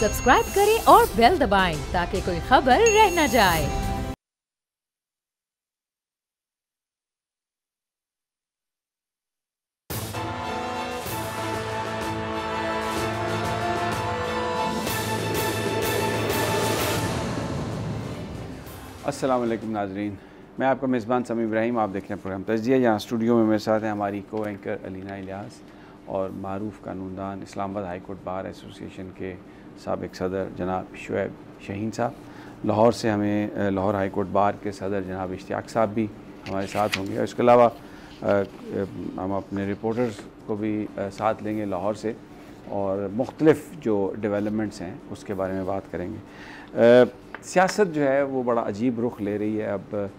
Subscribe करें और bell दबाएं ताकि कोई खबर रह न जाए। अस्सलाम वालेकुम नाजरीन, मैं आपका मेज़बान समी इब्राहिम। आप देख रहे हैं प्रोग्राम तज्ज़िया। यहाँ स्टूडियो में मेरे साथ हैं हमारी को एंकर अलीना इलियास और मारूफ कानूनदान Islamabad high court bar association के साबिक़ सदर जनाब शुएब शाहीन साहब। लाहौर से हमें लाहौर हाई कोर्ट बार के सदर जनाब इश्तियाक साहब भी हमारे साथ होंगे और इसके अलावा हम अपने रिपोर्टर्स को भी साथ लेंगे लाहौर से और मुख्तलिफ़ जो डेवलपमेंट्स हैं उसके बारे में बात करेंगे। सियासत जो है वो बड़ा अजीब रुख ले रही है। अब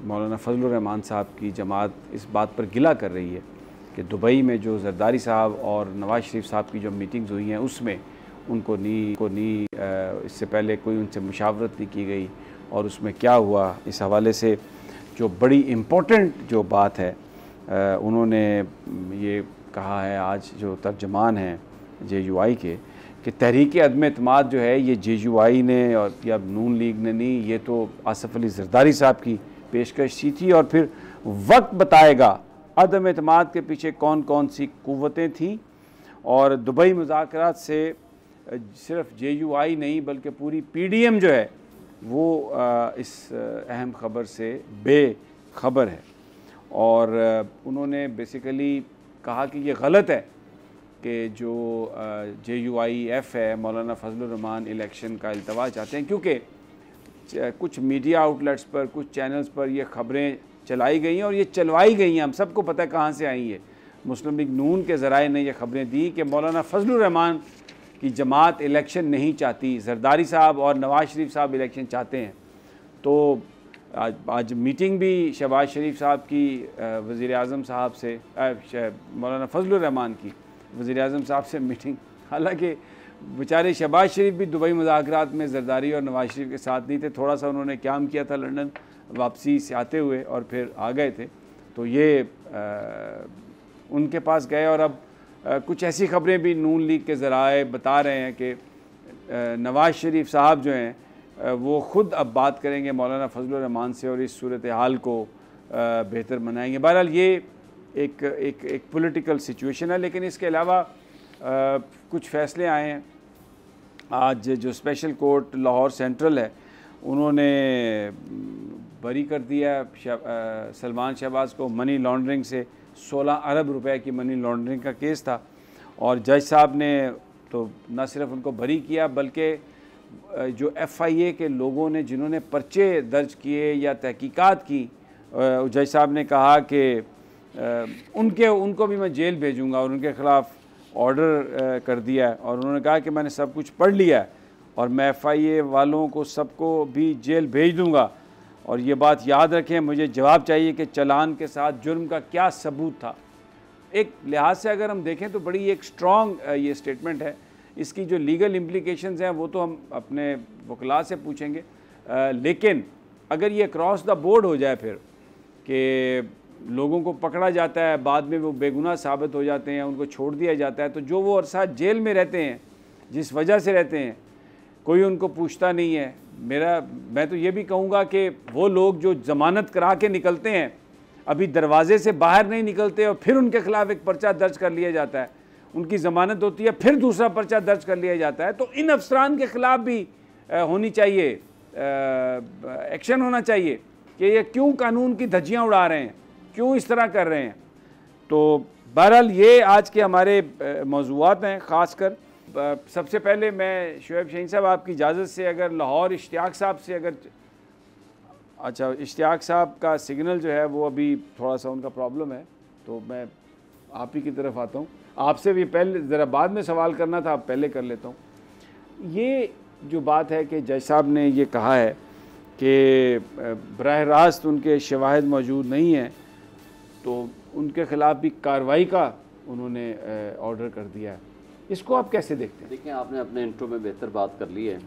मौलाना फजलुर रहमान साहब की जमात इस बात पर गिला कर रही है कि दुबई में जो जरदारी साहब और नवाज़ शरीफ साहब की जो मीटिंग्स हुई हैं उसमें उनको इससे पहले कोई उनसे मुशावरत नहीं की गई और उसमें क्या हुआ। इस हवाले से जो बड़ी इम्पोर्टेंट जो बात है उन्होंने ये कहा है आज जो तर्जमान हैं JUI के कि तहरीक अदम एतमाद जो है ये JUI ने और या नून लीग ने नहीं, ये तो आसफ़ अली ज़रदारी साहब की पेशकश थी और फिर वक्त बताएगा अदम एतमाद के पीछे कौन कौन सी क़ुव्वतें थीं। और दुबई मुज़ाकरात से सिर्फ JUI नहीं बल्कि पूरी PDM जो है वो इस अहम ख़बर से बेखबर है। और उन्होंने बेसिकली कहा कि ये गलत है कि जो JUIF है मौलाना फजलुर रहमान इलेक्शन का इल्तवा चाहते हैं, क्योंकि कुछ मीडिया आउटलेट्स पर कुछ चैनल्स पर ये ख़बरें चलाई गई हैं और ये चलवाई गई हैं। हम सबको पता है कहाँ से आई है। मुस्लिम लीग नून के ज़राए ने यह ख़बरें दी कि मौलाना फजलुर रहमान की जमात इलेक्शन नहीं चाहती, जरदारी साहब और नवाज़ शरीफ साहब इलेक्शन चाहते हैं। तो आज मीटिंग भी शहबाज शरीफ साहब की वज़ीर आज़म साहब से मौलाना फजलुर रहमान की वज़ीर आज़म साहब से मीटिंग, हालांकि बेचारे शहबाज शरीफ भी दुबई मुज़ाकरात में जरदारी और नवाज शरीफ के साथ नहीं थे। थोड़ा सा उन्होंने काम किया था लंदन वापसी से आते हुए और फिर आ गए थे, तो ये उनके पास गए। और अब कुछ ऐसी ख़बरें भी नून लीग के ज़राए बता रहे हैं कि नवाज शरीफ साहब जो हैं वो ख़ुद अब बात करेंगे मौलाना फजलुर रहमान से और इस सूरत हाल को बेहतर बनाएंगे। बहरहाल ये एक पॉलिटिकल सिचुएशन है। लेकिन इसके अलावा कुछ फ़ैसले आए हैं। आज जो स्पेशल कोर्ट लाहौर सेंट्रल है उन्होंने बरी कर दिया सलमान शहबाज को मनी लॉन्ड्रिंग से। 16 अरब रुपए की मनी लॉन्ड्रिंग का केस था और जज साहब ने तो न सिर्फ उनको बरी किया बल्कि जो FIA के लोगों ने जिन्होंने पर्चे दर्ज किए या तहकीकात की, जज साहब ने कहा कि उनको भी मैं जेल भेजूँगा और उनके ख़िलाफ़ ऑर्डर कर दिया है। और उन्होंने कहा कि मैंने सब कुछ पढ़ लिया है और मैं FIA वालों को सबको भी जेल भेज दूँगा। और ये बात याद रखें, मुझे जवाब चाहिए कि चालान के साथ जुर्म का क्या सबूत था। एक लिहाज से अगर हम देखें तो बड़ी एक स्ट्रॉन्ग ये स्टेटमेंट है। इसकी जो लीगल इम्प्लिकेशंस हैं वो तो हम अपने वकला से पूछेंगे, लेकिन अगर ये क्रॉस द बोर्ड हो जाए फिर कि लोगों को पकड़ा जाता है, बाद में वो बेगुनाह साबित हो जाते हैं, उनको छोड़ दिया जाता है, तो जो वो अरसा जेल में रहते हैं जिस वजह से रहते हैं कोई उनको पूछता नहीं है। मैं तो ये भी कहूँगा कि वो लोग जो ज़मानत करा के निकलते हैं अभी दरवाज़े से बाहर नहीं निकलते और फिर उनके ख़िलाफ़ एक पर्चा दर्ज कर लिया जाता है, उनकी ज़मानत होती है, फिर दूसरा पर्चा दर्ज कर लिया जाता है। तो इन अफसरान के ख़िलाफ़ भी होनी चाहिए, एक्शन होना चाहिए कि ये क्यों कानून की धज्जियाँ उड़ा रहे हैं, क्यों इस तरह कर रहे हैं। तो बहरहाल ये आज के हमारे मौज़ूआत हैं। ख़ासकर सबसे पहले मैं शुएब शाहीन साहब आपकी इजाज़त से अगर लाहौर इश्तियाक साहब से अच्छा इश्तियाक साहब का सिग्नल जो है वो अभी थोड़ा सा उनका प्रॉब्लम है, तो मैं आप ही की तरफ आता हूँ। आपसे भी पहले ज़रा बाद में सवाल करना था, आप पहले कर लेता हूँ। ये जो बात है कि जज साहब ने ये कहा है कि बराह रास्त उनके शवाहिद मौजूद नहीं हैं, तो उनके ख़िलाफ़ भी कार्रवाई का उन्होंने ऑर्डर कर दिया है। इसको आप कैसे देखते हैं? देखिए, आपने अपने इंट्रो में बेहतर बात कर ली है।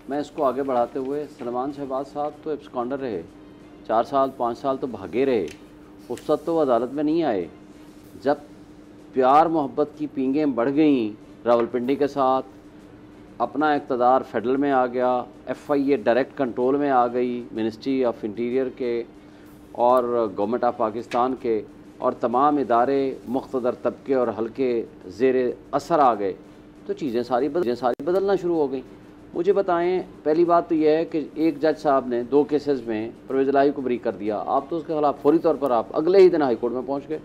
मैं इसको आगे बढ़ाते हुए, सलमान शहबाज साहब तो एब्सकॉन्डर रहे, 4 साल 5 साल तो भागे रहे, उस वक्त तो अदालत में नहीं आए। जब प्यार मोहब्बत की पींगें बढ़ गईं रावलपिंडी के साथ, अपना इक़्तिदार फेडरल में आ गया, FIA डायरेक्ट कंट्रोल में आ गई मिनिस्ट्री ऑफ इंटीरियर के और गवर्नमेंट ऑफ पाकिस्तान के, और तमाम इदारे मुख्तदर तबके और हल्के ज़ेरे असर आ गए, तो चीज़ें सारी बदलना शुरू हो गई। मुझे बताएं, पहली बात तो यह है कि एक जज साहब ने 2 केसेस में परवेज़ इलाही को बरी कर दिया, आप तो उसके खिलाफ फौरी तौर पर आप अगले ही दिन हाई कोर्ट में पहुँच गए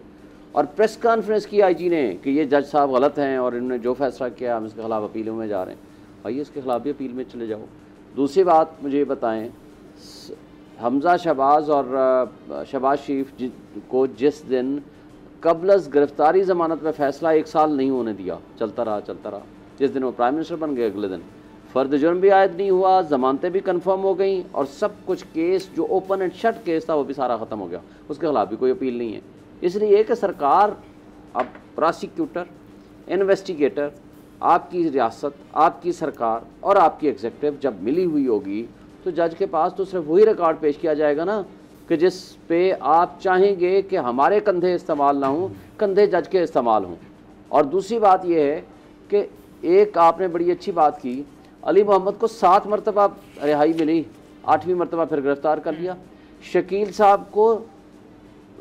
और प्रेस कॉन्फ्रेंस की IG ने कि ये जज साहब गलत हैं और इन्होंने जो फैसला किया हम इसके खिलाफ अपीलों में जा रहे हैं। आइए इसके खिलाफ भी अपील में चले जाओ। दूसरी बात मुझे बताएं, हमज़ा शहबाज और शहबाज शरीफ को जिस दिन कबलस गिरफ्तारी ज़मानत में फ़ैसला 1 साल नहीं होने दिया, चलता रहा, जिस दिन वो प्राइम मिनिस्टर बन गए अगले दिन फ़र्द जुर्म भी आयद नहीं हुआ, ज़मानतें भी कन्फर्म हो गई और सब कुछ केस जो ओपन एंड शट केस था वो भी सारा ख़त्म हो गया, उसके खिलाफ भी कोई अपील नहीं है। इसलिए कि सरकार, अब प्रोसिक्यूटर, इन्वेस्टिगेटर, आपकी रियासत, आपकी सरकार और आपकी एग्जीक्यूटिव जब मिली हुई होगी तो जज के पास तो सिर्फ वही रिकॉर्ड पेश किया जाएगा ना कि जिस पे आप चाहेंगे कि हमारे कंधे इस्तेमाल ना हों, कंधे जज के इस्तेमाल हों। और दूसरी बात यह है कि एक आपने बड़ी अच्छी बात की, अली मोहम्मद को 7 मरतबा रिहाई मिली, 8वीं मरतबा फिर गिरफ्तार कर लिया। शकील साहब को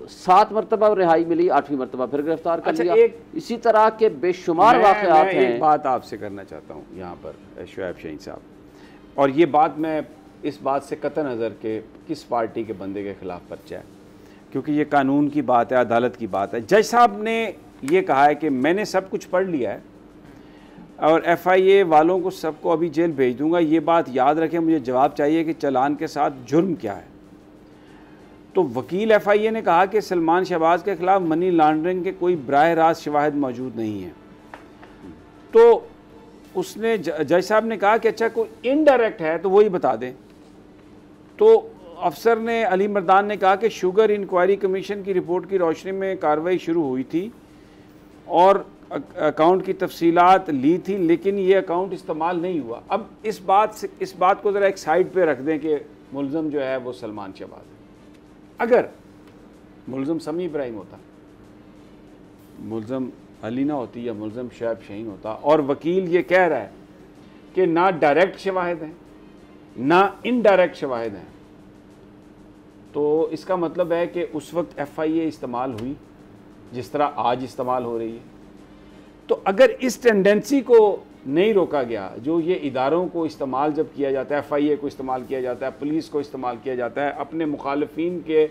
7 मरतबा रिहाई मिली, 8वीं मरतबा फिर गिरफ्तार कर लिया। इसी तरह के बेशुमार वाक़यात हैं। एक बात आपसे करना चाहता हूँ यहाँ पर शुएब शहीन साहब, और ये बात मैं इस बात से कतई नज़र के किस पार्टी के बंदे के ख़िलाफ़ पर्चा है, क्योंकि ये कानून की बात है, अदालत की बात है। जज साहब ने ये कहा है कि मैंने सब कुछ पढ़ लिया है और FIA वालों को सबको अभी जेल भेज दूंगा। ये बात याद रखें, मुझे जवाब चाहिए कि चालान के साथ जुर्म क्या है। तो वकील FIA ने कहा कि सलमान शहबाज के ख़िलाफ़ मनी लॉन्ड्रिंग के कोई बराह रास्त शवाहिद मौजूद नहीं है। तो उसने जज साहब ने कहा कि अच्छा कोई इनडायरेक्ट है तो वही बता दें। तो अफसर ने, अली मर्दान ने कहा कि शुगर इंक्वायरी कमीशन की रिपोर्ट की रोशनी में कार्रवाई शुरू हुई थी और अकाउंट की तफसीलात ली थी, लेकिन ये अकाउंट इस्तेमाल नहीं हुआ। अब इस बात को ज़रा एक साइड पे रख दें कि मुल्ज़म जो है वो सलमान शहबाज है। अगर मुल्ज़म समी इब्राहिम होता, मुल्ज़म अली ना होती या मुल्ज़म शुएब शहीन होता, और वकील ये कह रहा है कि ना डायरेक्ट शवाहिद हैं ना इनडायरेक्ट शवाहिद हैं, तो इसका मतलब है कि उस वक्त FIA इस्तेमाल हुई जिस तरह आज इस्तेमाल हो रही है। तो अगर इस टेंडेंसी को नहीं रोका गया, जो ये इदारों को इस्तेमाल जब किया जाता है, FIA को इस्तेमाल किया जाता है, पुलिस को इस्तेमाल किया जाता है अपने मुखालिफिन के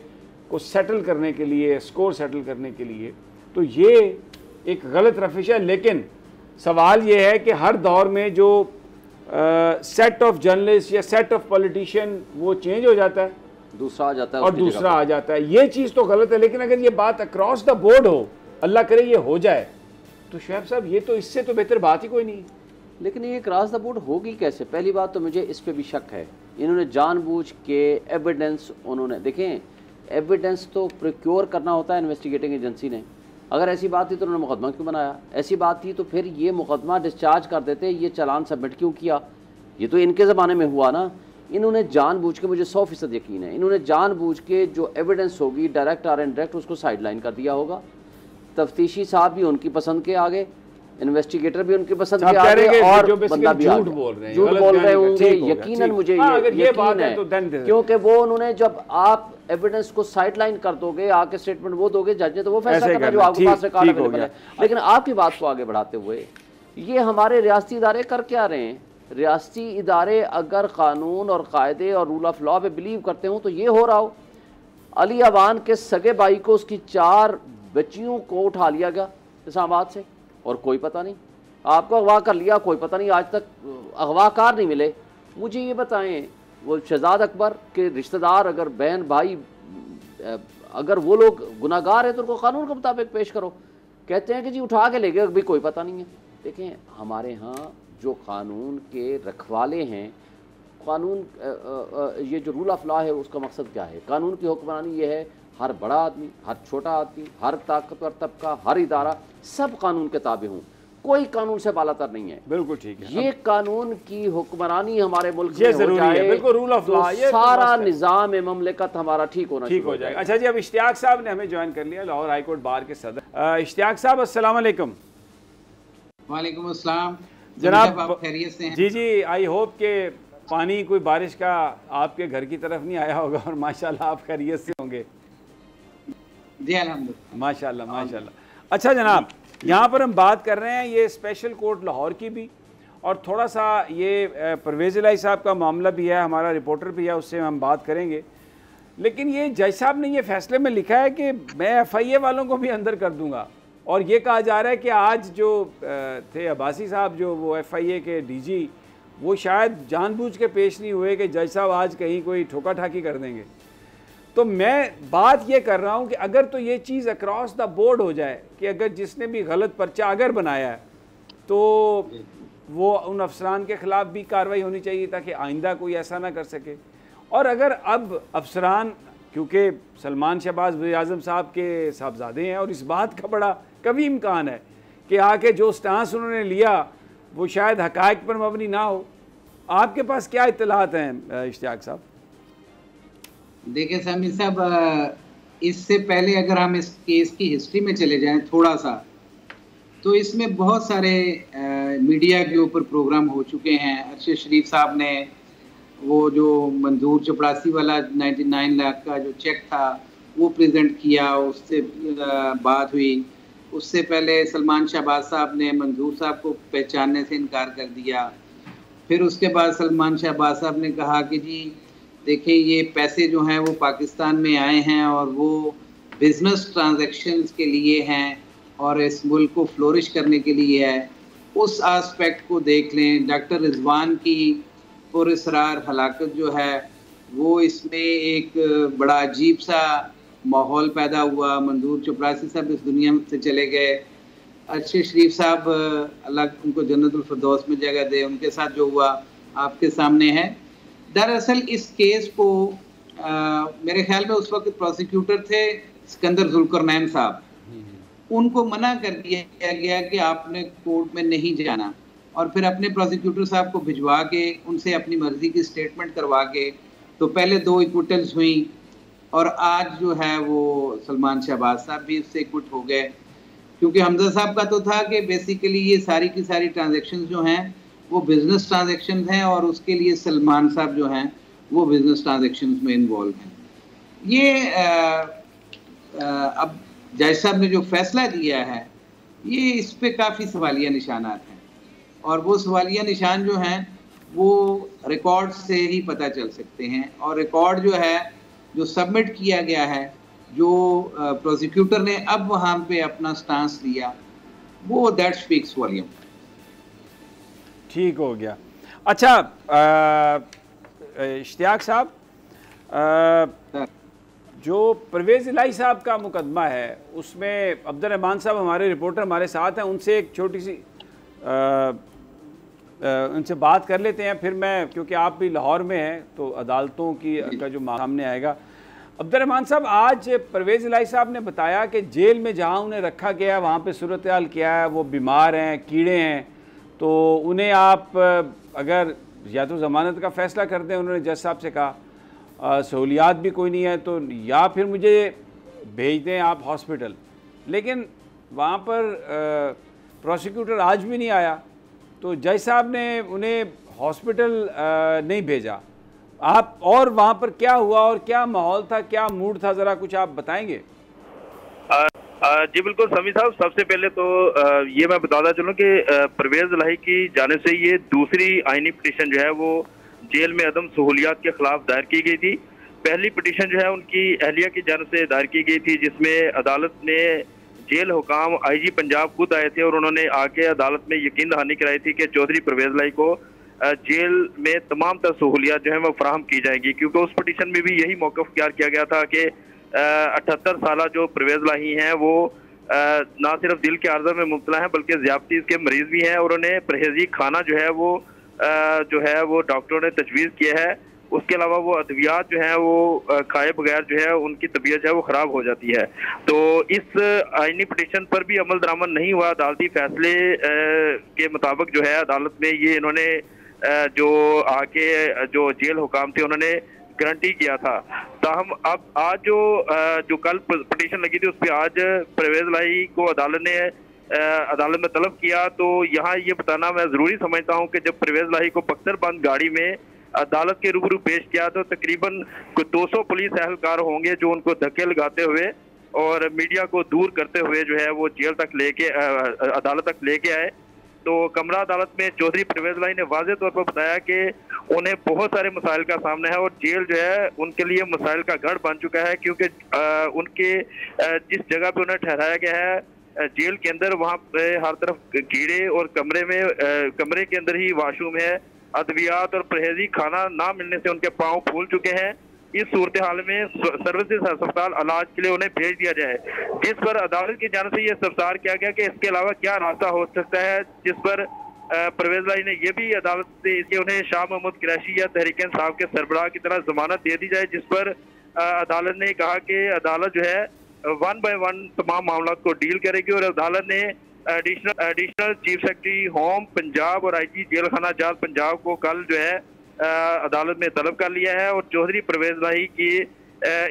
को सेटल करने के लिए, स्कोर सेटल करने के लिए, तो ये एक गलत रविश है। लेकिन सवाल ये है कि हर दौर में जो सेट ऑफ जर्नलिस्ट या सेट ऑफ पॉलिटिशियन वो चेंज हो जाता है, दूसरा आ जाता है और दूसरा आ जाता है। ये चीज़ तो गलत है। लेकिन अगर ये बात अक्रॉस द बोर्ड हो, अल्लाह करे ये हो जाए, तो शुएब साहब ये तो इससे तो बेहतर बात ही कोई नहीं। लेकिन ये क्रॉस द बोर्ड होगी कैसे? पहली बात तो मुझे इस पे भी शक है। इन्होंने जानबूझ के एविडेंस, उन्होंने देखें, एविडेंस तो प्रोक्योर करना होता है इन्वेस्टिगेटिंग एजेंसी ने। अगर ऐसी बात थी तो उन्होंने मुकदमा क्यों बनाया? ऐसी बात थी तो फिर ये मुकदमा डिस्चार्ज कर देते, ये चालान सबमिट क्यों किया? ये तो इनके ज़माने में हुआ ना। इन्होंने जानबूझ के, मुझे 100% यकीन है, इन्होंने जानबूझ के जो एविडेंस होगी डायरेक्ट और इनडायरेक्ट उसको साइडलाइन कर दिया होगा। तफ्तीशी साहब भी उनकी पसंद के आगे, इन्वेस्टिगेटर भी उनके पसंद के आगे, और बंदा भी झूठ बोल रहे होंगे। यकीनन मुझे ये यकीन है, क्योंकि वो उन्होंने, जब आप एविडेंस को साइडलाइन कर दोगे, आके स्टेटमेंट वो दोगे, जज ने तो वो फैसला करना जो आपके पास रिकॉर्ड अवेलेबल है। लेकिन आपकी बात को आगे बढ़ाते हुए, ये हमारे रियासती इदारे कर क्या रहे हैं? रियासती इदारे अगर कानून और कायदे और रूल ऑफ लॉ पे बिलीव करते हो तो ये हो रहा हो। अली अवान के सगे भाई को, उसकी 4 बच्चियों को उठा लिया गया इस्लामाबाद से और कोई पता नहीं। आपको अगवा कर लिया, कोई पता नहीं, आज तक अगवाकार नहीं मिले। मुझे ये बताएं, वो शहजाद अकबर के रिश्तेदार, अगर बहन भाई, अगर वो लोग गुनाहगार हैं तो उनको कानून के मुताबिक पेश करो। कहते हैं कि जी उठा के ले गए, अभी कोई पता नहीं है। देखें, हमारे यहाँ जो कानून के रखवाले हैं, कानून ये जो रूल ऑफ लॉ है उसका मकसद क्या है? कानून की हुक्मरानी ये है, हर बड़ा आदमी, हर छोटा आदमी, हर ताकतवर तबका, हर इदारा, सब कानून के ताबे हों। कोई कानून से बालातर नहीं है। बिल्कुल ठीक है। ये कानून की हुक्मरानी हमारे मुल्क में हो जाए, बिल्कुल रूल ऑफ लॉ, ये सारा निज़ाम ममलिकत हमारा ठीक होना ठीक हो जाएगा। अच्छा जी, अब इश्तियाक साहब ने हमें ज्वाइन कर लिया, लाहौर हाई कोर्ट बार के सदर। इश्तियाक साहब, अस्सलाम वालेकुम। वालेकुम अस्सलाम। जनाब आप खैरियत से हैं? जी जी, आई होप के पानी कोई बारिश का आपके घर की तरफ नहीं आया होगा और माशाल्लाह आप खैरियत से होंगे। जी अल्हम्दुलिल्लाह, माशाल्लाह माशाल्लाह। अच्छा जनाब, यहाँ पर हम बात कर रहे हैं ये स्पेशल कोर्ट लाहौर की भी, और थोड़ा सा ये परवेज़ इलाही साहब का मामला भी है, हमारा रिपोर्टर भी है, उससे हम बात करेंगे। लेकिन ये जज साहब ने ये फैसले में लिखा है कि मैं FIA वालों को भी अंदर कर दूंगा, और ये कहा जा रहा है कि आज जो थे अब्बासी साहब, जो वो FIA के DG, वो शायद जानबूझ के पेश नहीं हुए कि जज साहब आज कहीं कोई ठोका ठाकी कर देंगे। तो मैं बात ये कर रहा हूँ कि अगर तो ये चीज़ अक्रॉस द बोर्ड हो जाए कि अगर जिसने भी गलत पर्चा अगर बनाया है तो वो उन अफसरान के ख़िलाफ़ भी कार्रवाई होनी चाहिए ताकि आइंदा कोई ऐसा ना कर सके। और अगर अब अफसरान, क्योंकि सलमान शहबाज वज़ीर-ए-आज़म साहब के साहबजादे हैं और इस बात का बड़ा कभी इम्कान है कि आके जो स्टांस उन्होंने लिया वो शायद हक़ाइक़ पर मबनी ना हो, आपके पास क्या इत्तलात हैं इश्तियाक साहब? देखिए सामी साहब, इससे पहले अगर हम इस केस की हिस्ट्री में चले जाएं थोड़ा सा, तो इसमें बहुत सारे मीडिया के ऊपर प्रोग्राम हो चुके हैं। अरशद शरीफ साहब ने वो जो मंजूर चपड़ासी वाला 99 लाख का जो चेक था वो प्रेजेंट किया, उससे बात हुई। उससे पहले सलमान शहबाज साहब ने मंजूर साहब को पहचानने से इनकार कर दिया। फिर उसके बाद सलमान शहबाज साहब ने कहा कि जी देखिए ये पैसे जो हैं वो पाकिस्तान में आए हैं और वो बिज़नेस ट्रांजैक्शंस के लिए हैं और इस मुल्क को फ्लोरिश करने के लिए है। उस आस्पेक्ट को देख लें। डॉक्टर रिजवान की पुरअसरार हलाकत जो है वो इसमें एक बड़ा अजीब सा माहौल पैदा हुआ। मंजूर चपड़ासी साहब इस दुनिया से चले गए। अरशद शरीफ साहब अल्लाह उनको जन्नतुल फिरदौस में जगह दे, उनके साथ जो हुआ आपके सामने है। दरअसल इस केस को मेरे ख्याल में उस वक्त प्रोसिक्यूटर थे सिकंदर जुल्करनैन साहब, उनको मना कर दिया गया कि आपने कोर्ट में नहीं जाना, और फिर अपने प्रोसिक्यूटर साहब को भिजवा के उनसे अपनी मर्जी की स्टेटमेंट करवा के तो पहले 2 इक्विटल्स हुई, और आज जो है वो सलमान शहबाज साहब भी उससे इक्विट हो गए। क्योंकि हमजा साहब का तो था कि बेसिकली ये सारी की सारी ट्रांजेक्शन जो हैं वो बिजनेस ट्रांजेक्शन हैं और उसके लिए सलमान साहब जो हैं वो बिजनेस ट्रांजेक्शन में इन्वॉल्व हैं। ये अब जज साहब ने जो फैसला दिया है ये इस पे काफ़ी सवालिया निशानात हैं, और वो सवालिया निशान जो हैं वो रिकॉर्ड से ही पता चल सकते हैं। और रिकॉर्ड जो है जो सबमिट किया गया है, जो प्रोसिक्यूटर ने अब वहाँ पे अपना स्टांस लिया, वो दैट स्पीक्स वॉल्यूम। ठीक हो गया। अच्छा इश्तियाक साहब, जो परवेज़ इलाही साहब का मुकदमा है उसमें अब्दुल रहमान साहब हमारे रिपोर्टर हमारे साथ हैं, उनसे एक छोटी सी उनसे बात कर लेते हैं। फिर मैं, क्योंकि आप भी लाहौर में हैं तो अदालतों की का जो सामने आएगा। अब्दुल रहमान साहब, आज परवेज़ इलाही साहब ने बताया कि जेल में जहाँ उन्हें रखा गया है वहाँ पे सूरत हाल क्या है, वो बीमार हैं, कीड़े हैं, तो उन्हें आप अगर या तो ज़मानत का फ़ैसला कर दें, उन्होंने जज साहब से कहा, सहूलियात भी कोई नहीं है, तो या फिर मुझे भेज दें आप हॉस्पिटल। लेकिन वहाँ पर प्रोसिक्यूटर आज भी नहीं आया, तो जज साहब ने उन्हें हॉस्पिटल नहीं भेजा। आप और वहाँ पर क्या हुआ और क्या माहौल था, क्या मूड था, ज़रा कुछ आप बताएंगे? जी बिल्कुल समी साहब, सबसे पहले तो ये मैं बताता चलूँ कि परवेज़ इलाही की जानिब से ये दूसरी आइनी पिटीशन जो है वो जेल में अदम सहूलियात के खिलाफ दायर की गई थी। पहली पिटीशन जो है उनकी अहलिया की जानिब से दायर की गई थी, जिसमें अदालत ने जेल हुकाम IG पंजाब खुद आए थे और उन्होंने आके अदालत में यकीन दहानी कराई थी कि चौधरी परवेज़ इलाही को जेल में तमाम तर सहूलियात जो है वो फराहम की जाएगी। क्योंकि उस पिटीशन में भी यही मौक़िफ़ इख्तियार किया गया था कि 78 साल जो परवेज़ इलाही हैं वो ना सिर्फ दिल के आर्ज़ा में मुब्तला हैं बल्कि ज़ियादती के मरीज़ भी हैं, और उन्हें परहेज़ी खाना जो है वो डॉक्टरों ने तजवीज़ किया है। उसके अलावा वो अद्वियात जो है वो खाए बगैर जो है उनकी तबीयत जो है वो ख़राब हो जाती है। तो इस आइनी पिटीशन पर भी अमल दरामद नहीं हुआ। अदालती फैसले के मुताबिक जो है अदालत में ये इन्होंने जो आके जो जेल हुकाम थे उन्होंने गारंटी किया था। ताहम अब आज जो कल पिटीशन लगी थी उस पर आज परवेज़ इलाही को अदालत ने अदालत में तलब किया। तो यहाँ ये बताना मैं ज़रूरी समझता हूँ कि जब परवेज़ लाही को बख्तरबंद गाड़ी में अदालत के रूबरू पेश किया तो तकरीबन 200 पुलिस एहलकार होंगे जो उनको धक्के लगाते हुए और मीडिया को दूर करते हुए जो है वो जेल तक लेके अदालत तक लेके आए। तो कमरा अदालत में चौधरी परवेज़ लाही ने वाज़ेह तौर पर बताया कि उन्हें बहुत सारे मसाइल का सामना है और जेल जो है उनके लिए मसाइल का गढ़ बन चुका है, क्योंकि उनके जिस जगह पे उन्हें ठहराया गया है जेल के अंदर, वहाँ पे हर तरफ कीड़े और कमरे के अंदर ही वाशरूम है। अद्वियात और परहेजी खाना ना मिलने से उनके पाँव फूल चुके हैं। इस सूरत हाल में सर्विसेज अस्पताल इलाज के लिए उन्हें भेज दिया जाए, जिस पर अदालत की जानिब से यह इस्तफसार किया गया कि इसके अलावा क्या रास्ता हो सकता है, जिस पर परवेज़ लाही ने यह भी अदालत से कि उन्हें शाह महमूद कुरैशी या तहरीक इंसाफ के सरबराह की तरह जमानत दे दी जाए, जिस पर अदालत ने कहा कि अदालत जो है 1 बाय 1 तमाम मामला को डील करेगी। और अदालत ने additional chief secretary home Punjab और IG जेल खाना जात पंजाब को कल जो है अदालत में तलब कर लिया है। और चौधरी परवेज़ लाही की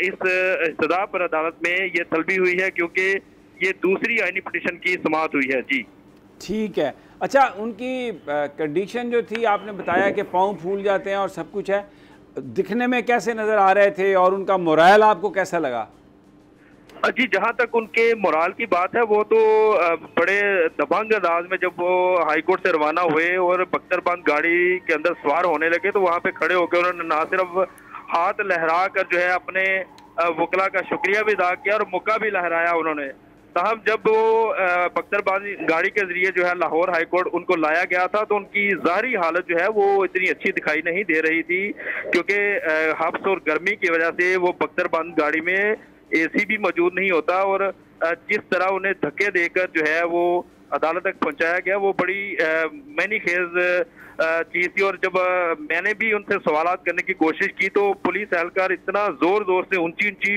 इस सदा पर अदालत में ये तलबी हुई है, क्योंकि ये दूसरी आईनी पिटीशन की समाअत हुई है। जी ठीक है। अच्छा, उनकी कंडीशन जो थी आपने बताया कि पाँव फूल जाते हैं और सब कुछ है, दिखने में कैसे नज़र आ रहे थे और उनका मोराल आपको कैसा लगा? जी, जहाँ तक उनके मोराल की बात है वो तो बड़े दबंग अंदाज में जब वो हाई कोर्ट से रवाना हुए और बख्तरबंद गाड़ी के अंदर सवार होने लगे तो वहाँ पे खड़े होकर उन्होंने ना सिर्फ हाथ लहरा कर जो है अपने वकला का शुक्रिया भी अदा किया और मुक्का भी लहराया उन्होंने। साहब, जब वो बख्तरबंद गाड़ी के जरिए जो है लाहौर हाई कोर्ट उनको लाया गया था तो उनकी ज़ाहरी हालत जो है वो इतनी अच्छी दिखाई नहीं दे रही थी, क्योंकि हब्स और गर्मी की वजह से वो बख्तरबंद गाड़ी में AC भी मौजूद नहीं होता और जिस तरह उन्हें धक्के देकर जो है वो अदालत तक पहुंचाया गया वो बड़ी मैनी खेज चीज़ थी। और जब मैंने भी उनसे सवालात करने की कोशिश की तो पुलिस एहलकार इतना जोर जोर से ऊंची ऊंची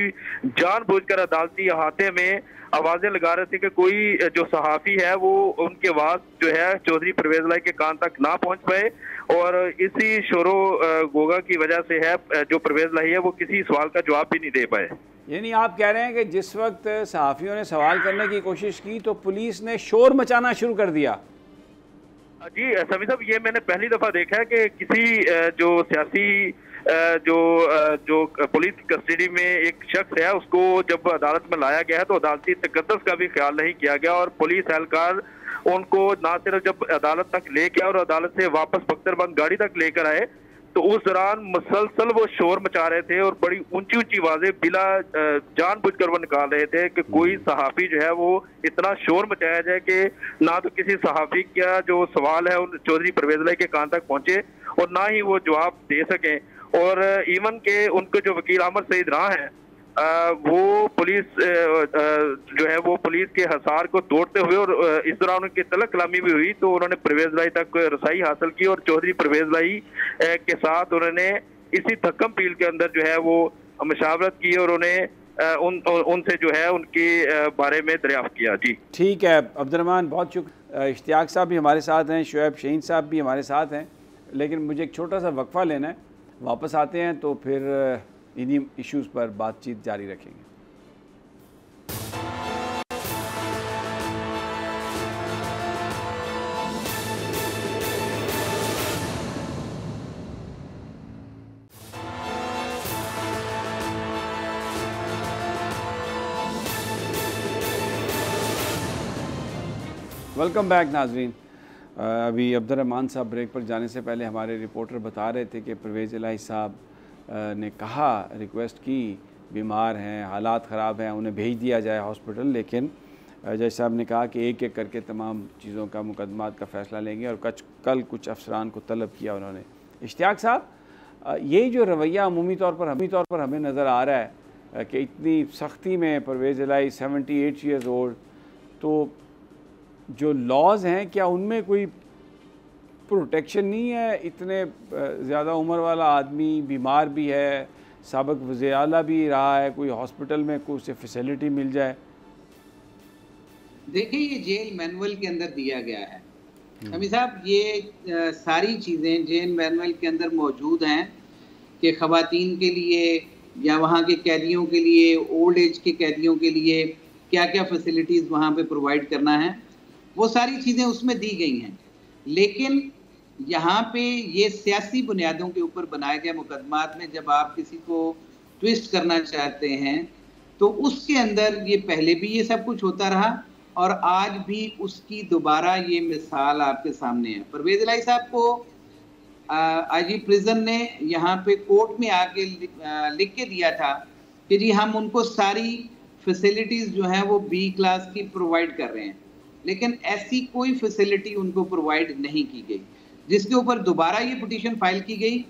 जानबूझकर अदालती अहाते में आवाज़ें लगा रहे थे कि कोई जो सहाफ़ी है वो उनकी आवाज़ जो है चौधरी परवेज़ लाही के कान तक ना पहुंच पाए। और इसी शोरो गोगा की वजह से है जो परवेज़ लाही है वो किसी सवाल का जवाब भी नहीं दे पाए। यानी आप कह रहे हैं कि जिस वक्त सहाफ़ियों ने सवाल करने की कोशिश की तो पुलिस ने शोर मचाना शुरू कर दिया? जी समी साहब, ये मैंने पहली दफ़ा देखा है कि किसी जो सियासी जो पुलिस कस्टडी में एक शख्स है उसको जब अदालत में लाया गया है तो अदालती तकद्दुस का भी ख्याल नहीं किया गया और पुलिस एहलकार उनको ना सिर्फ जब अदालत तक लेके और अदालत से वापस बख्तरबंद गाड़ी तक लेकर आए तो उस दौरान मुसलसल वो शोर मचा रहे थे और बड़ी ऊंची ऊंची आवाजें बिला जानबूझकर वो निकाल रहे थे कि कोई सहाफ़ी जो है वो इतना शोर मचाया जाए कि ना तो किसी सहाफ़ी का जो सवाल है उन चौधरी परवेज़ लाही के कान तक पहुंचे और ना ही वो जवाब दे सकें। और इवन के उनके जो वकील अहमद सईद राह हैं वो पुलिस जो है वो पुलिस के हसार को तोड़ते हुए और इस दौरान उनकी तलब कलामी भी हुई तो उन्होंने परवेज़ लाही तक रसाई हासिल की और चौधरी परवेज़ लाही के साथ उन्होंने इसी थक्कम पील के अंदर जो है वो मशावरत की और उन्हें उनसे जो है उनके बारे में दरियाफ्त किया। जी ठीक है अब्दुर्रहमान, बहुत शुक्रिया। इश्तियाक साहब भी हमारे साथ हैं, शुएब शहीन साहब भी हमारे साथ हैं, लेकिन मुझे एक छोटा सा वक्फा लेना है, वापस आते हैं तो फिर इन्हीं इश्यूज़ पर बातचीत जारी रखेंगे। वेलकम बैक नाजरीन। अभी अब्दुर्रहमान साहब ब्रेक पर जाने से पहले हमारे रिपोर्टर बता रहे थे कि परवेज़ लाही साहब ने कहा, रिक्वेस्ट की, बीमार हैं, हालात ख़राब हैं, उन्हें भेज दिया जाए हॉस्पिटल, लेकिन जज साहब ने कहा कि एक एक करके तमाम चीज़ों का मुकदमात का फ़ैसला लेंगे और कल कुछ अफसरान को तलब किया उन्होंने। इश्तियाक साहब, यही जो रवैया अमूमी तौर पर हमें नज़र आ रहा है कि इतनी सख्ती में परवेज़ लाही 78 ईयर्स ओल्ड, तो जो लॉज हैं क्या उनमें कोई प्रोटेक्शन नहीं है? इतने ज़्यादा उम्र वाला आदमी बीमार भी है, साबिक़ वज़ीर आला भी रहा है, कोई हॉस्पिटल में कोई उसे फैसिलिटी मिल जाए? देखिए, ये जेल मैनुअल के अंदर दिया गया है अमी साहब, ये सारी चीज़ें जेल मैनुअल के अंदर मौजूद हैं कि ख़वातीन के लिए या वहाँ के कैदियों के लिए, ओल्ड एज के कैदियों के लिए क्या क्या फैसिलिटीज़ वहाँ पे प्रोवाइड करना है। वो सारी चीज़ें उसमें दी गई हैं। लेकिन यहाँ पे ये सियासी बुनियादों के ऊपर बनाए गए मुकदमात में जब आप किसी को ट्विस्ट करना चाहते हैं तो उसके अंदर ये पहले भी ये सब कुछ होता रहा और आज भी उसकी दोबारा ये मिसाल आपके सामने है। परवेज इलाही साहब को आईजी प्रिजन ने यहाँ पे कोर्ट में आके लिख के दिया था कि जी हम उनको सारी फैसिलिटीज जो हैं वो बी क्लास की प्रोवाइड कर रहे हैं, लेकिन ऐसी कोई फैसिलिटी उनको प्रोवाइड नहीं की गई, जिसके ऊपर दोबारा ये पिटीशन फाइल की गई।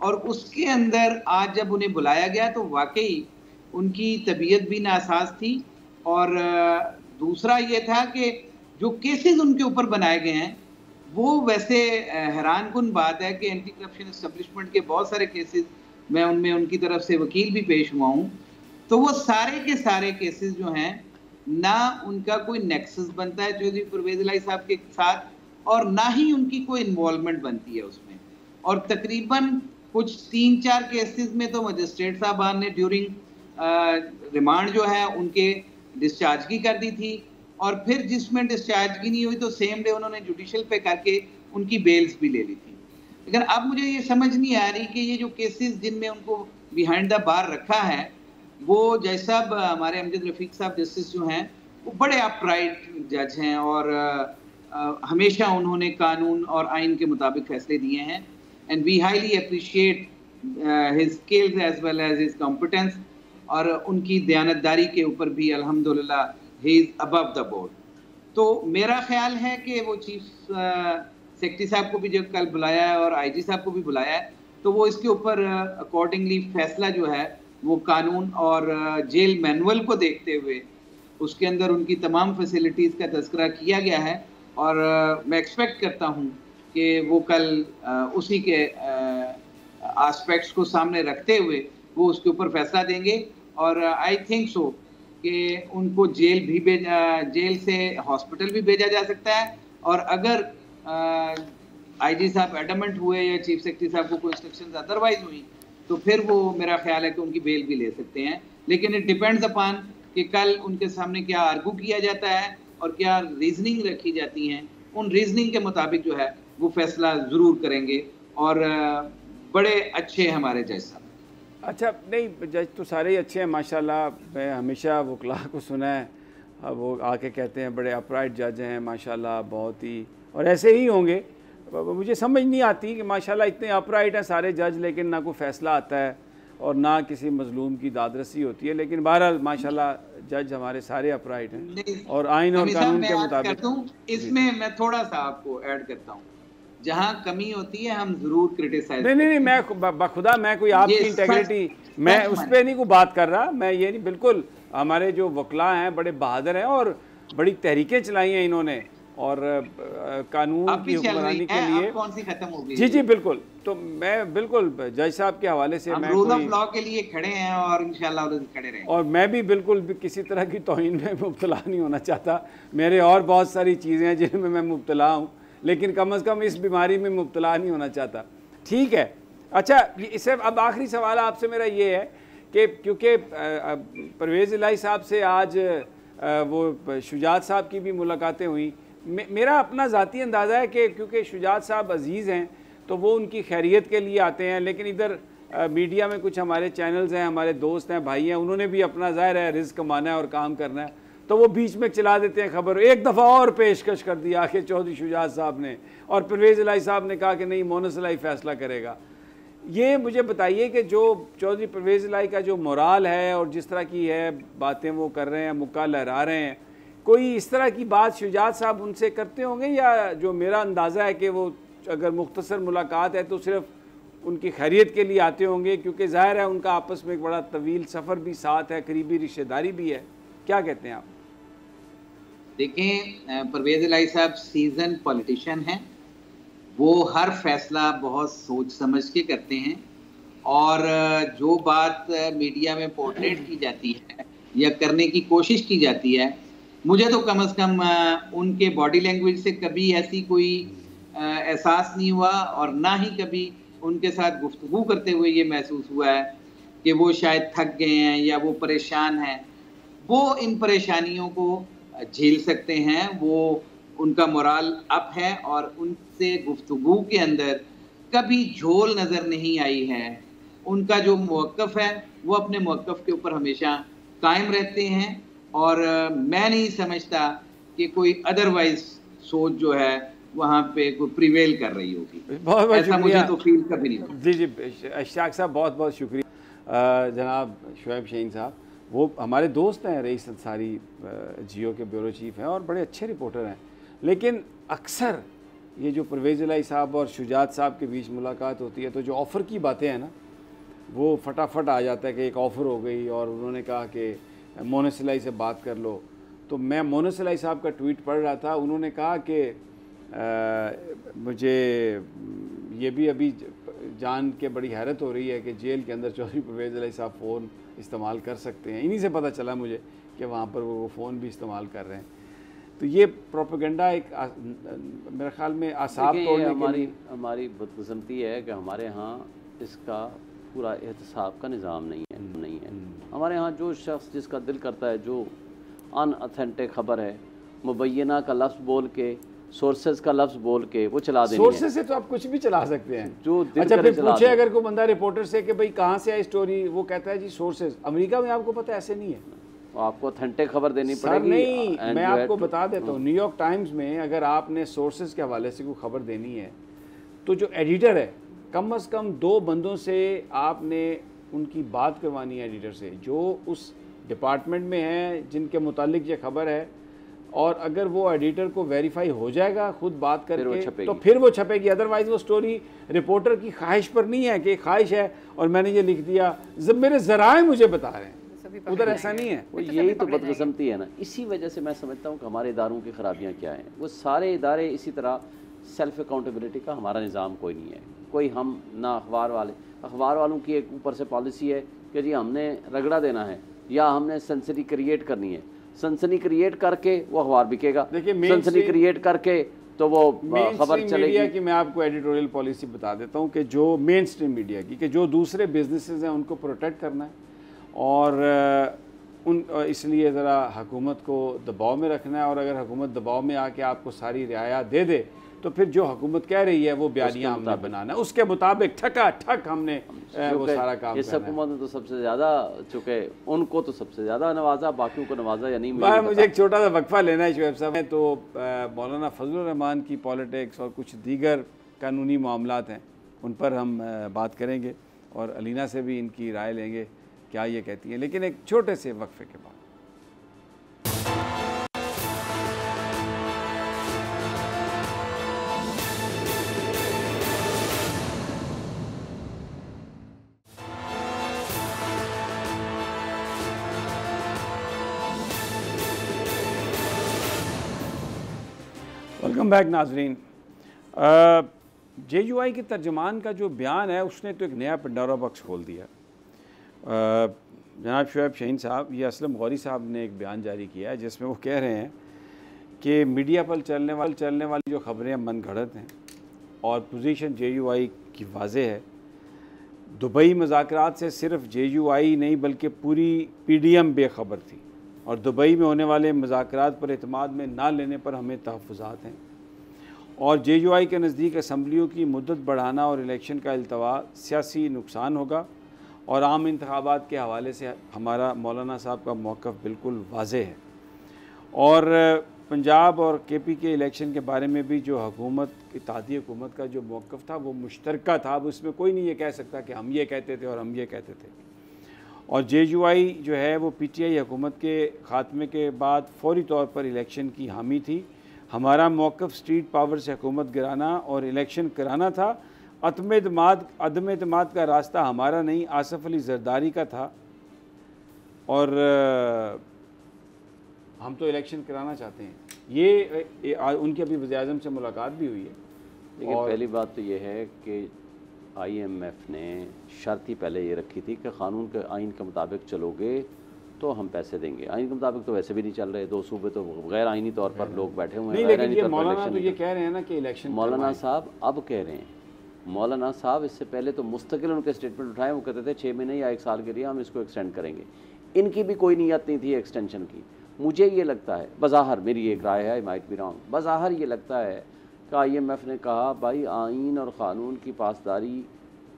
और उसके अंदर आज जब उन्हें बुलाया गया तो वाकई उनकी तबीयत भी नासाज थी और दूसरा ये था कि जो केसेस उनके ऊपर बनाए गए हैं वो वैसे हैरानकुन बात है कि एंटी करप्शन एस्टेब्लिशमेंट के बहुत सारे केसेस मैं उनमें उनकी तरफ से वकील भी पेश हुआ हूँ, तो वो सारे के सारे केसेस जो हैं ना उनका कोई नेक्सस बनता है चौधरी परवेज इलाही साहब के साथ और ना ही उनकी कोई इन्वॉल्वमेंट बनती है उसमें। और तकरीबन कुछ 3-4 केसेस में तो मजिस्ट्रेट साहबान ने ड्यूरिंग रिमांड जो है उनके डिस्चार्ज की कर दी थी और फिर जिसमें डिस्चार्ज की नहीं हुई तो सेम डे उन्होंने जुडिशल पे करके उनकी बेल्स भी ले ली थी। लेकिन अब मुझे ये समझ नहीं आ रही कि ये जो केसेस जिनमें उनको बिहाइंड द बार रखा है वो जज साहब हमारे अमजद रफीक साहब जस्टिस जो हैं वो बड़े अपराइट जज हैं और हमेशा उन्होंने कानून और आइन के मुताबिक फैसले दिए हैं and we highly appreciate his skills as well as his competence और उनकी दयानतदारी के ऊपर भी अल्हम्दुलिल्लाह he is above the board. तो मेरा ख्याल है कि वो चीफ सेक्रेटरी साहब को भी जब कल बुलाया है और आईजी साहब को भी बुलाया है तो वो इसके ऊपर अकॉर्डिंगली फैसला जो है वो कानून और जेल मैनुअल को देखते हुए उसके अंदर उनकी तमाम फैसिलिटीज़ का तज़किरा किया गया है और मैं एक्सपेक्ट करता हूँ कि वो कल उसी के एस्पेक्ट्स को सामने रखते हुए वो उसके ऊपर फैसला देंगे और आई थिंक सो कि उनको जेल से हॉस्पिटल भी भेजा जा सकता है और अगर आईजी साहब एडमेंट हुए या चीफ सेक्रेटरी साहब को कोई इंस्ट्रक्शंस अदरवाइज हुई तो फिर वो मेरा ख्याल है कि उनकी बेल भी ले सकते हैं। लेकिन इट डिपेंड्स अपॉन कि कल उनके सामने क्या आर्गू किया जाता है और क्या रीजनिंग रखी जाती हैं, उन रीजनिंग के मुताबिक जो है वो फैसला ज़रूर करेंगे और बड़े अच्छे हमारे जज साहब। अच्छा, नहीं जज तो सारे ही अच्छे हैं माशाल्लाह, मैं हमेशा वकला को सुना है वो आके कहते हैं बड़े अपराइट जज हैं माशाल्लाह बहुत ही, और ऐसे ही होंगे। मुझे समझ नहीं आती कि माशाल्लाह इतने अपराइट हैं सारे जज लेकिन ना कोई फ़ैसला आता है और ना किसी मजलूम की दादरसी होती है। लेकिन बहरहाल माशाल्लाह जज हमारे सारे अपराइट हैं और आइन और कानून के मुताबिक। इसमें मैं थोड़ा सा आपको ऐड करता हूँ, जहाँ कमी होती है हम जरूर क्रिटिसाइज नहीं मैं बखुदा मैं कोई आपकी इंटेग्रिटी मैं उस पर नहीं कोई बात कर रहा, मैं ये नहीं, बिल्कुल हमारे जो वकला हैं बड़े बहादुर हैं और बड़ी तहरीकें चलाई हैं इन्होंने और कानून की हुक्मरानी के लिए। कौन सी खत्म हो गई? जी जी बिल्कुल, तो मैं बिल्कुल जज साहब के हवाले से मैं रूल ऑफ लॉ के लिए खड़े हैं और इंशाल्लाह खड़े रहेंगे और मैं भी बिल्कुल भी किसी तरह की तौहीन में मुब्तला नहीं होना चाहता। मेरे और बहुत सारी चीज़ें हैं जिनमें मैं मुब्तला हूँ लेकिन कम अज़ कम इस बीमारी में मुब्तला नहीं होना चाहता। ठीक है, अच्छा इससे अब आखिरी सवाल आपसे मेरा ये है कि क्योंकि परवेज़ इलाही साहब से आज वो शुजात साहब की भी मुलाकातें हुई, मेरा अपना ज़ाती अंदाज़ा है कि क्योंकि शुजात साहब अज़ीज़ हैं तो वो उनकी खैरियत के लिए आते हैं, लेकिन इधर मीडिया में कुछ हमारे चैनल्स हैं, हमारे दोस्त हैं, भाई हैं, उन्होंने भी अपना ज़ाहिर है रिज़्क़ कमाना है और काम करना है, तो वो बीच में चला देते हैं खबर। एक दफ़ा और पेशकश कर दिया कि चौधरी शुजात साहब ने और परवेज़ इलाही साहब ने कहा कि नहीं मोनस इलाही फ़ैसला करेगा। ये मुझे बताइए कि जो चौधरी परवेज़ इलाही का जो मोराल है और जिस तरह की है बातें वो कर रहे हैं, मुक्का लहरा रहे हैं, कोई इस तरह की बात शुजात साहब उनसे करते होंगे या जो मेरा अंदाज़ा है कि वो अगर मुख्तसर मुलाकात है तो सिर्फ उनकी खैरियत के लिए आते होंगे, क्योंकि ज़ाहिर है उनका आपस में एक बड़ा तवील सफ़र भी साथ है, करीबी रिश्तेदारी भी है। क्या कहते हैं आप? देखें, परवेज़ इलाही साहब सीजन पॉलिटिशियन हैं, वो हर फैसला बहुत सोच समझ के करते हैं और जो बात मीडिया में पोर्ट्रेट की जाती है या करने की कोशिश की जाती है, मुझे तो कम से कम उनके बॉडी लैंग्वेज से कभी ऐसी कोई एहसास नहीं हुआ और ना ही कभी उनके साथ गुफ्तगू करते हुए ये महसूस हुआ है कि वो शायद थक गए हैं या वो परेशान हैं। वो इन परेशानियों को झेल सकते हैं, वो उनका मोराल अप है और उनसे गुफ्तगू के अंदर कभी झोल नज़र नहीं आई है। उनका जो मौक़िफ़ है वो अपने मौक़िफ़ के ऊपर हमेशा कायम रहते हैं और मैं नहीं समझता कि कोई अदरवाइज सोच जो है वहाँ पे कोई प्रिवेल कर रही होगी। बहुत ऐसा मुझे तो फील कभी नहीं होता। जी जी अशफाक साहब बहुत बहुत शुक्रिया। जनाब शुएब शाहीन साहब वो हमारे दोस्त हैं, रईस अंसारी जियो के ब्यूरो चीफ़ हैं और बड़े अच्छे रिपोर्टर हैं, लेकिन अक्सर ये जो परवेज़ इलाही साहब और शुजात साहब के बीच मुलाकात होती है तो जो ऑफ़र की बातें हैं ना वो फटाफट आ जाता है कि एक ऑफ़र हो गई और उन्होंने कहा कि मोनस इलाही से बात कर लो। तो मैं मोनस इलाही साहब का ट्वीट पढ़ रहा था, उन्होंने कहा कि मुझे ये भी अभी जान के बड़ी हैरत हो रही है कि जेल के अंदर चौधरी परवेज़ इलाही साहब फ़ोन इस्तेमाल कर सकते हैं। इन्हीं से पता चला मुझे कि वहाँ पर वो फ़ोन भी इस्तेमाल कर रहे हैं। तो ये प्रोपेगेंडा एक मेरे ख्याल में आसाब तोड़ने के लिए हमारी बदकिस्मती है कि हमारे यहाँ इसका पूरा एहतसाब का निज़ाम नहीं है। हमारे यहाँ जो शख्स जिसका दिल करता है, जो अनऑथेंटिक ख़बर है, मुबैना का लफ्ज़ बोल के, सोर्सेज का लफ्ज़ बोल के वो चला देंगे। सोर्सेज से तो आप कुछ भी चला सकते हैं जो अच्छा फिर पूछे अगर कोई बंदा रिपोर्टर से कि भाई कहाँ से आई स्टोरी, वो कहता है जी सोर्सेज। अमेरिका में आपको पता है ऐसे नहीं है, आपको ऑथेंटिक खबर देनी पड़ेगी। नहीं, मैं आपको बता देता हूँ, न्यूयॉर्क टाइम्स में अगर आपने सोर्सेज के हवाले से कोई खबर देनी है तो जो एडिटर है कम से कम 2 बंदों से आपने उनकी बात करवानी है, एडिटर से जो उस डिपार्टमेंट में है जिनके मुतालिक ये खबर है, और अगर वो एडिटर को वेरीफाई हो जाएगा खुद बात करके तो फिर वो छपेगी। अदरवाइज वो स्टोरी रिपोर्टर की ख्वाहिश पर नहीं है कि ख्वाहिश है और मैंने ये लिख दिया, मेरे ज़राए मुझे बता रहे हैं, उधर ऐसा नहीं है। वो यही तो बदकिस्मती है ना। इसी वजह से मैं समझता हूँ कि हमारे इदारों की खराबियाँ क्या हैं। वो सारे इदारे इसी तरह सेल्फ अकाउंटेबिलिटी का हमारा निज़ाम कोई नहीं है। कोई हम ना अखबार वालों की एक ऊपर से पॉलिसी है कि जी हमने रगड़ा देना है या हमने सनसनी क्रिएट करनी है। सनसनी क्रिएट करके वो अखबार बिकेगा, सनसनी क्रिएट करके तो वो खबर चलेगी। कि मैं आपको एडिटोरियल पॉलिसी बता देता हूँ कि जो मेन स्ट्रीम मीडिया की कि जो दूसरे बिजनेसेस हैं उनको प्रोटेक्ट करना है और इसलिए ज़रा हुकूमत को दबाव में रखना है, और अगर हुकूमत दबाव में आके आपको सारी रियायत दे दे तो फिर जो हुकूमत कह रही है वो बयानिया हमने बनाना है, उसके मुताबिक ठक हमने वो सारा काम इस हुकूमत ने तो सबसे ज़्यादा चुके, उनको तो सबसे ज़्यादा नवाजा, बाकियों को नवाजा या नहीं। मुझे एक छोटा सा वक्फा लेना है शुएब साहब। तो मौलाना फजलुर रहमान की पॉलिटिक्स और कुछ दीगर कानूनी मामलात हैं उन पर हम बात करेंगे और अलीना से भी इनकी राय लेंगे क्या ये कहती हैं, लेकिन एक छोटे से वक्फे के बाद। वेलकम बैक नाजरीन। JUI के तर्जमान का जो बयान है उसने तो एक नया पंडोरा बॉक्स खोल दिया। जनाब शुएब शाहीन साहब, ये असलम गौरी साहब ने एक बयान जारी किया है जिसमें वो कह रहे हैं कि मीडिया पर चलने वाली जो खबरें मनगढ़ंत हैं और पोजीशन JUI की वाज़ेह है। दुबई मुज़ाकरात से सिर्फ JUI नहीं बल्कि पूरी PDM बेखबर थी और दुबई में होने वाले मुज़ाकरात पर एतमाद में ना लेने पर हमें तहफ़्फ़ुज़ात हैं और JUI के नज़दीक असम्बलियों की मुद्दत बढ़ाना और इलेक्शन का अल्तवा सियासी नुकसान होगा और आम इंतखाबात के हवाले से हमारा मौलाना साहब का मौक़िफ़ बिल्कुल वाज़ेह है। और पंजाब और KP के इलेक्शन के बारे में भी जो हुकूमत इत्तेहादी हुकूमत का जो मौक़िफ़ था वो मुश्तरका था। अब उसमें कोई नहीं ये कह सकता कि हम ये कहते थे और हम ये कहते थे। और JUI जो है वो PTI हुकूमत के ख़ात्मे के बाद फौरी तौर पर इलेक्शन की हामी थी। हमारा मौक़िफ़ स्ट्रीट पावर से हुकूमत गिराना और इलेक्शन कराना था। अदम एतमाद का रास्ता हमारा नहीं, आसिफ अली जरदारी का था और हम तो इलेक्शन कराना चाहते हैं। ये उनकी अभी वज़ीर-ए-आज़म से मुलाकात भी हुई है। लेकिन पहली बात तो ये है कि IMF ने शर्त ही पहले ये रखी थी कि क़ानून के आइन के मुताबिक चलोगे तो हम पैसे देंगे। आइन के मुताबिक तो वैसे भी नहीं चल रहे, 2 सूबे तो गैर आइनी तौर पर लोग बैठे हुए हैं। लेकिन ये मौलाना तो ये कह रहे हैं ना कि इलेक्शन, मौलाना साहब अब कह रहे हैं, मौलाना साहब इससे पहले तो मुस्तकिल उनके स्टेटमेंट उठाए, वो कहते थे 6 महीने या 1 साल के लिए हम इसको एक्सटेंड करेंगे। इनकी भी कोई नीयत नहीं थी एक्सटेंशन की। मुझे ये लगता है, बज़ाहिर मेरी एक राय है, आई माइट बी रॉन्ग, बज़ाहिर ये लगता है कि IMF ने कहा भाई आइन और क़ानून की पासदारी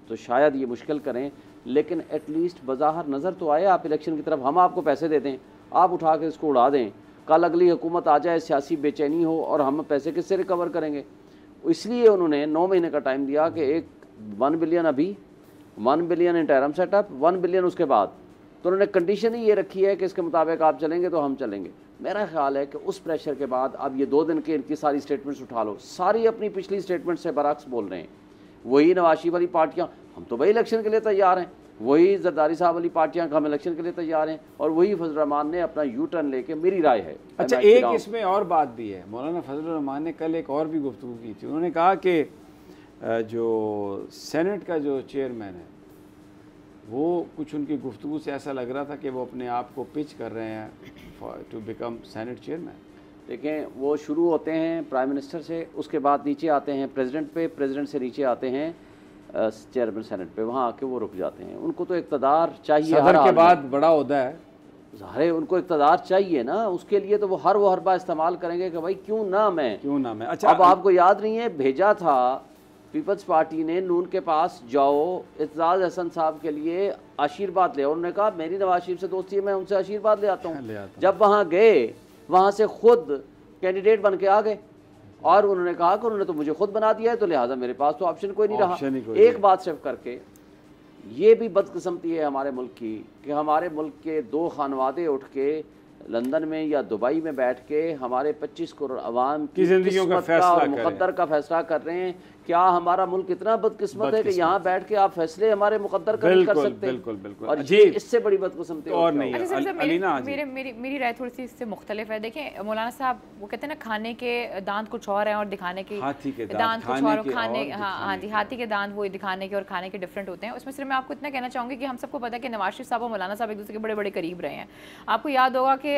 तो शायद ये मुश्किल करें, लेकिन एटलीस्ट बज़ाहिर नज़र तो आए आप इलेक्शन की तरफ, हम आपको पैसे दे दें, आप उठा के इसको उड़ा दें, कल अगली हुकूमत आ जाए, सियासी बेचैनी हो और हम पैसे किससे रिकवर करेंगे। इसलिए उन्होंने 9 महीने का टाइम दिया कि एक 1 बिलियन अभी, 1 बिलियन इंटरम सेटअप, 1 बिलियन उसके बाद। तो उन्होंने कंडीशन ही ये रखी है कि इसके मुताबिक आप चलेंगे तो हम चलेंगे। मेरा ख्याल है कि उस प्रेशर के बाद अब ये 2 दिन के इनकी सारी स्टेटमेंट्स उठा लो, सारी अपनी पिछली स्टेटमेंट से बरअक्स बोल रहे हैं। वही नवाज शरीफ वाली पार्टियाँ, हम तो भाई इलेक्शन के लिए तैयार हैं, वही जरदारी साहब वाली पार्टियाँ हम इलेक्शन के लिए तैयार हैं, और वही फजल रहमान ने अपना यू टर्न लेके, मेरी राय है। अच्छा, एक इसमें और बात भी है, मौलाना फजल रहमान ने कल एक और भी गुफ्तगू की थी। उन्होंने कहा कि जो सेनेट का जो चेयरमैन है वो कुछ उनकी गुफ्तगू से ऐसा लग रहा था कि वो अपने आप को पिच कर रहे हैं टू बिकम सेनेट चेयरमैन। देखें, वो शुरू होते हैं प्राइम मिनिस्टर से, उसके बाद नीचे आते हैं प्रेसिडेंट पे, प्रेसिडेंट से नीचे आते हैं चेयरमैन सेनेट पे, वहाँ आके वो रुक जाते हैं। उनको तो इक़्तिदार चाहिए, सदर के बाद बड़ा ओहदा है, ज़ाहिर उनको इक़्तिदार चाहिए ना, उसके लिए तो वो हर हरबा इस्तेमाल करेंगे कि भाई क्यों ना मैं। अच्छा, अब आपको याद नहीं है, भेजा था पीपल्स पार्टी ने नून के पास, जाओ इत्तेज़ाज़ हसन साहब के लिए आशीर्वाद ले, उन्होंने कहा मेरी नवाज शरीफ से दोस्ती है, मैं उनसे आशीर्वाद ले आता हूँ। जब वहाँ गए, वहाँ से खुद कैंडिडेट बन के आ गए और उन्होंने कहा कि उन्होंने तो मुझे खुद बना दिया है, तो लिहाजा मेरे पास तो ऑप्शन कोई नहीं रहा। एक बात सिर्फ करके, ये भी बदकिस्मती है हमारे मुल्क की कि हमारे मुल्क के 2 खानवादे उठ के लंदन में या दुबई में बैठ के हमारे 25 करोड़ अवाम की जिंदगियों का फैसला और मुकद्दर का फैसला कर रहे हैं। क्या हमारा मुल्क इतना बदकिस्मत है कि यहाँ बैठ के आप फैसले हमारे मुकद्दर का नहीं कर सकते? बिल्कुल बिल्कुल, और इससे बड़ी बदकिस्मती और नहीं है। मेरी राय थोड़ी सी इससे मुख्तलिफ है। देखिए मौलाना साहब वो कहते हैं ना, खाने के दांत कुछ और हैं और दिखाने के दांत कुछ और, खाने हाँ जी, हाथी के दांत वो दिखाने के और खाने के डिफरेंट होते हैं। उसमें सिर्फ मैं आपको इतना कहना चाहूँगी कि हम सबको पता है कि नवाज शरीफ साहब और मौलाना साहब एक दूसरे के बड़े बड़े करीब रहे हैं। आपको याद होगा कि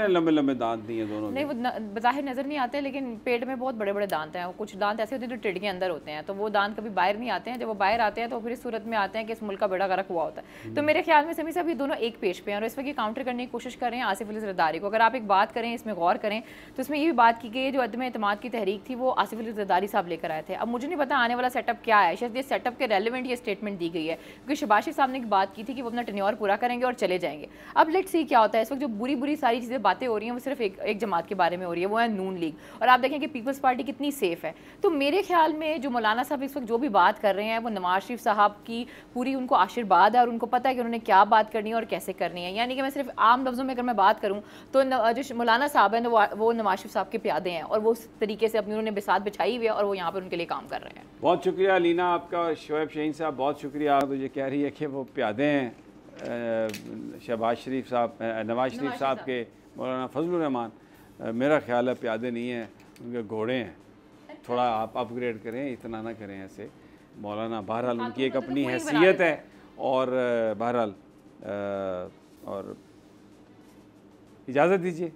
लंबे लंबे दांत नहीं है दोनों, नहीं वो बाहर नजर नहीं आते, लेकिन पेट में बहुत बड़े बड़े दांत हैं। कुछ दांत ऐसे होते हैं जो टिड के अंदर होते हैं, तो वो दांत कभी बाहर नहीं आते हैं। जब वो बाहर आते हैं तो फिर इस सूरत में आते हैं कि इस मुल्क का बेड़ा गर्क हुआ होता है। तो मेरे ख्याल में समी साहब ये दोनों एक पेज पे हैं और इस वक्त ये काउंटर करने की कोशिश कर रहे हैं आसिफ अली ज़रदारी को। अगर आप एक बात करें, इसमें गौर करें, तो इसमें ये भी बात की गई जो अदम एतमाद की तहरीक थी वो आसिफ अली ज़रदारी साहब लेकर आए थे। अब मुझे नहीं पता आने वाला सेटअप क्या है, शायद ये सेटअप के रेलिवेंट ये स्टेटमेंट दी गई है, क्योंकि शहबाज शरीफ साहब ने एक बात की थी कि वो अपना टेन्योर पूरा करेंगे और चले जाएंगे। अब लेट्स सी क्या होता है। इस वक्त जो बुरी बुरी सारी चीज़ें बातें हो रही हैं वो सिर्फ एक जमात के बारे में हो रही है, वो है नून लीग। और आप देखें कि पीपल्स पार्टी कितनी सेफ है। तो मेरे ख्याल में जो मौलाना साहब इस वक्त जो भी बात कर रहे हैं वो नवाज शरीफ साहब की पूरी उनको आशीर्वाद है और उनको पता है कि उन्होंने क्या बात करनी है और कैसे करनी है। यानी कि मैं सिर्फ आम लफ्ज़ों में अगर मैं बात करूँ तो जो मौलाना साहब हैं वो नवाज शरीफ साहब के प्यादे हैं और वो उस तरीके से अपनी उन्होंने बिसात बिछाई हुई है और वो यहाँ पर उनके लिए काम कर रहे हैं। बहुत शुक्रिया लीना आपका। शोएब शाहीन साहब बहुत शुक्रिया। तो ये कह रही है कि वो प्यादे हैं शहबाज शरीफ साहब, नवाज शरीफ साहब के मौलाना फजलुर रहमान। मेरा ख्याल है प्यादे नहीं हैं, उनके घोड़े हैं। थोड़ा आप अपग्रेड करें, इतना ना करें ऐसे। मौलाना बहरहाल उनकी एक अपनी हैसियत है और बहरहाल और इजाज़त दीजिए,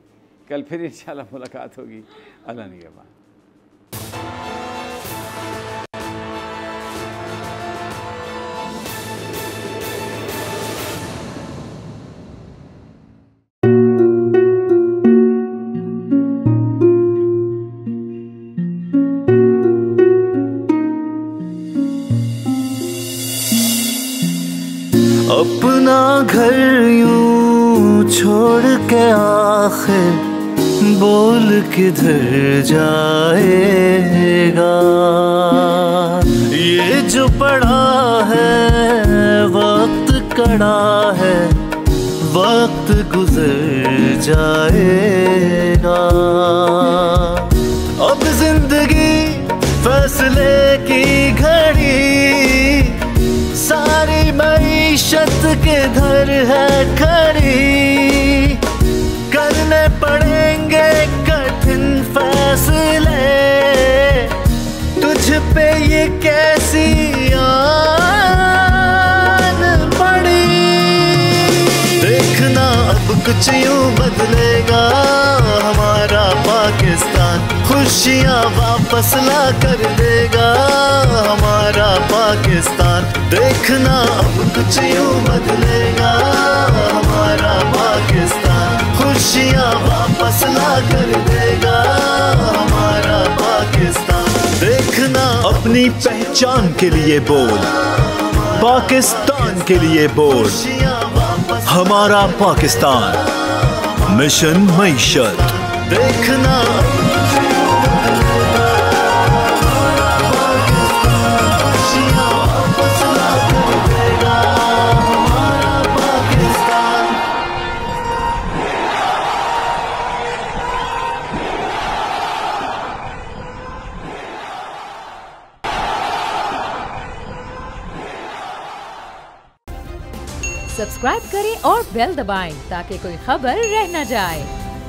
कल फिर इंशाल्लाह मुलाकात होगी। अल्लाह निगहबान। अपना घर यूं छोड़ के आखिर बोल किधर जाएगा। ये जो पड़ा है वक्त कड़ा है, वक्त गुजर जाएगा। अब जिंदगी फैसले की घड़ी, सारी मईशत के घर है खड़ी। करने पड़ेंगे कठिन फैसले, तुझ पे ये कैसी आन पड़ी। देखना अब कुछ यूं बदलेगा हमारा पाकिस्तान, खुशियाँ वापस ला कर देगा हमारा पाकिस्तान। देखना अब कुछ यूं बदलेगा हमारा पाकिस्तान, खुश खुशियाँ वापस ला कर देगा हमारा पाकिस्तान। देखना अपनी पहचान के लिए बोल, पाकिस्तान के लिए बोल, हमारा पाकिस्तान मिशन मईशत। देखना सब्सक्राइब करें और बेल दबाएं ताकि कोई खबर रह न जाए।